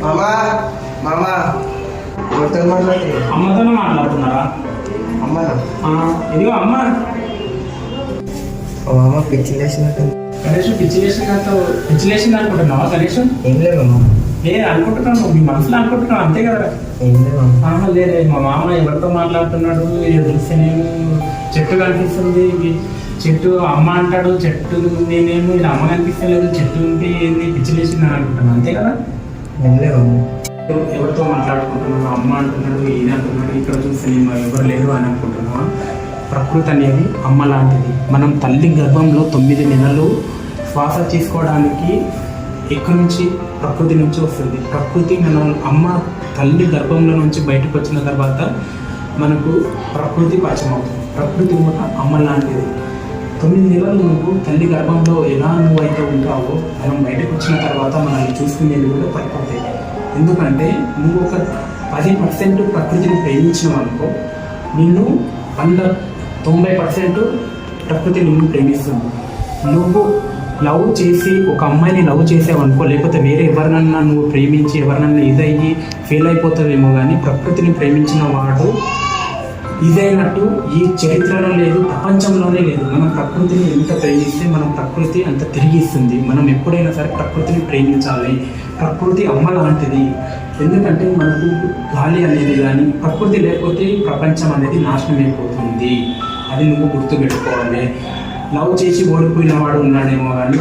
మామా మామా ఎవరితో మాట్లాడి అమ్మతోనే మాట్లాడుతున్నారా? అమ్మనా? ఇదిగో అమ్మ. మామ పిచ్చి లేచినట్టు. గణేష్ పిచ్చి లేచింది అనుకుంటున్నావా? గణేష్ ఏం లేదు మామ. లేదు అనుకుంటున్నాను, మీ మనసులో అనుకుంటున్నావు అంతే కదా. ఏం లేదు మామ. లేదు మా మామ ఎవరితో మాట్లాడుతున్నాడు, చూస్తేనేమో చెట్టు కనిపిస్తుంది, చెట్టు అమ్మ అంటాడు, చెట్టు నేనేమో ఇది అమ్మ కనిపిస్తలేదు, చెట్టు ఉంటే ఏంది పిచ్చి లేచింది అని అనుకుంటున్నాను అంతే కదా. ఏం లేదు మామ. ఎవరితో మాట్లాడుకుంటున్నాడు, అమ్మ అంటున్నాడు, ఇది అంటున్నాడు, ఇక్కడ చూస్తే నేను ఎవరు లేరు అని అనుకుంటున్నావా? ప్రకృతి అనేది అమ్మ లాంటిది. మనం తల్లి గర్భంలో 9 నెలలు శ్వాస తీసుకోవడానికి ఎక్కడి నుంచి? ప్రకృతి నుంచి వస్తుంది. ప్రకృతి మనం అమ్మ తల్లి గర్భంలో నుంచి బయటకు వచ్చిన తర్వాత మనకు ప్రకృతి పరిచయం అవుతుంది. ప్రకృతి కూడా అమ్మ లాంటిది. 9 నెలలు నువ్వు తల్లి గర్భంలో ఎలా నువ్వైతే ఉంటావో మనం బయటకు వచ్చిన తర్వాత మనల్ని చూసుకునేది కూడా ప్రకృతి. ఎందుకంటే నువ్వు ఒక 10% ప్రకృతిని ప్రేమించినావు అనుకో, నిన్ను 90% ప్రకృతి నిన్ను ప్రేమిస్తుంది. నువ్వు లవ్ చేసి ఒక అమ్మాయిని లవ్ చేసావనుకో, లేకపోతే వేరే ఎవరినన్నా నువ్వు ప్రేమించి ఎవరినన్నా ఇదయ్యి ఫెయిల్ అయిపోతావేమో, కానీ ప్రకృతిని ప్రేమించిన వాడు ఇదైనట్టు ఈ చరిత్రలో లేదు, ప్రపంచంలోనే లేదు. మనం ప్రకృతిని ఎంత ప్రేమిస్తే మనం ప్రకృతి అంత తిరిగి ఇస్తుంది. మనం ఎప్పుడైనా సరే ప్రకృతిని ప్రేమించాలి. ప్రకృతి అమ్మ లాంటిది. ఎందుకంటే మనకు గాలి అనేది కానీ ప్రకృతి లేకపోతే ప్రపంచం అనేది నాశనం అయిపోతుంది. అది నువ్వు గుర్తుపెట్టుకోవాలి. లవ్ చేసి ఓడిపోయిన వాడు ఉన్నాడేమో కానీ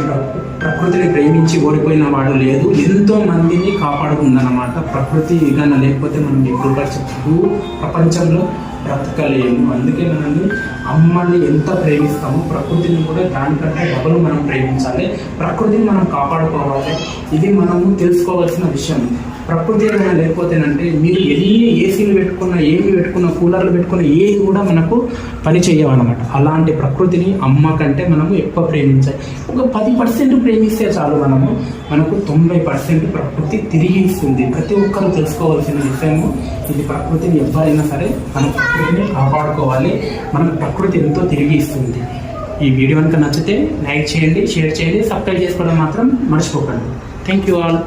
ప్రకృతిని ప్రేమించి ఓడిపోయిన వాడు లేదు. ఎంతో మందిని కాపాడుకుందన్నమాట ప్రకృతి. కానీ లేకపోతే మనం ఎప్పుడు ప్రపంచంలో బ్రతకలేము. అందుకే మనల్ని అమ్మని ఎంత ప్రేమిస్తామో ప్రకృతిని కూడా దానికంటే డబుల్ మనం ప్రేమించాలి. ప్రకృతిని మనం కాపాడుకోవాలి. ఇది మనము తెలుసుకోవాల్సిన విషయం. ప్రకృతి ఏమైనా లేకపోతేనంటే మీరు ఎన్ని ఏసీలు పెట్టుకున్నా, ఏమి పెట్టుకున్నా, కూలర్లు పెట్టుకున్నా ఏది కూడా మనకు పని చేయవన్నమాట. అలాంటి ప్రకృతిని అమ్మ కంటే మనము ఎక్కువ ప్రేమించాలి. ఒక 10% ప్రేమిస్తే చాలు, మనకు 90% ప్రకృతి తిరిగి ఇస్తుంది. ప్రతి ఒక్కరూ తెలుసుకోవాల్సిన విషయము ఇది. ప్రకృతిని ఎవరైనా సరే మన ప్రకృతిని కాపాడుకోవాలి. మనకు ప్రకృతి ఎంతో తిరిగి ఇస్తుంది. ఈ వీడియో కనుక నచ్చితే లైక్ చేయండి, షేర్ చేయండి, సబ్స్క్రైబ్ చేసుకోవడం మాత్రం మర్చిపోకండి. Thank you all.